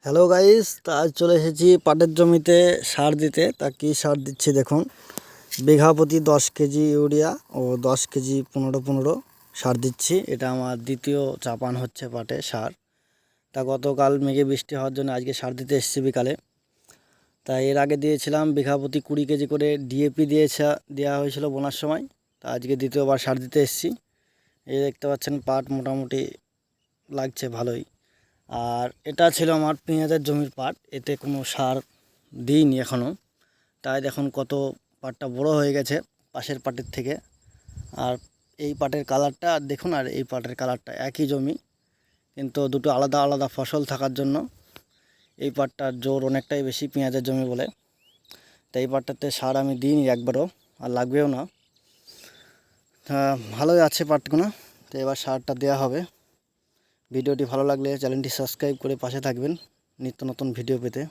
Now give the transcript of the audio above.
Hello guys, তা আজ চলে এসেছি পাটের জমিতে সার দিতে। তা কী সার দিচ্ছি দেখুন। বিঘা প্রতি 10 কেজি ইউরিয়া ও 10 কেজি 15-15 সার দিচ্ছি। এটা আমার দ্বিতীয় চাপান হচ্ছে পাটে সার। তা গতকাল মেঘে বৃষ্টি হওয়ার জন্য আজকে সার দিতে এসেছি বিকালে। তা এর আগে দিয়েছিলাম বিঘা প্রতি 20 কেজি করে ডিএপি দেওয়া হয়েছিল বোনার সময়। তা আজকে দ্বিতীয়বার সার দিতে এসেছি। এই দেখতে পাচ্ছেন পাট মোটামুটি লাগছে ভালোই। আর এটা ছিল আমার পেঁয়াজের জমির পাট, এতে কোনো সার দিইনি এখনও। তাই দেখুন কত পাটটা বড় হয়ে গেছে পাশের পাটের থেকে। আর এই পাটের কালারটা দেখুন, আর এই পাটের কালারটা একই জমি, কিন্তু দুটো আলাদা আলাদা ফসল থাকার জন্য এই পাটটার জোর অনেকটাই বেশি পেঁয়াজের জমি বলে। তাই এই পাটটাতে সার আমি দিইনি একবারও, আর লাগবেও না। ভালোই আছে পাটগুলো। তো এবার সারটা দেওয়া হবে। ভিডিওটি ভালো লাগলে চ্যানেলটি সাবস্ক্রাইব করে পাশে থাকবেন নিত্য নতুন ভিডিও পেতে।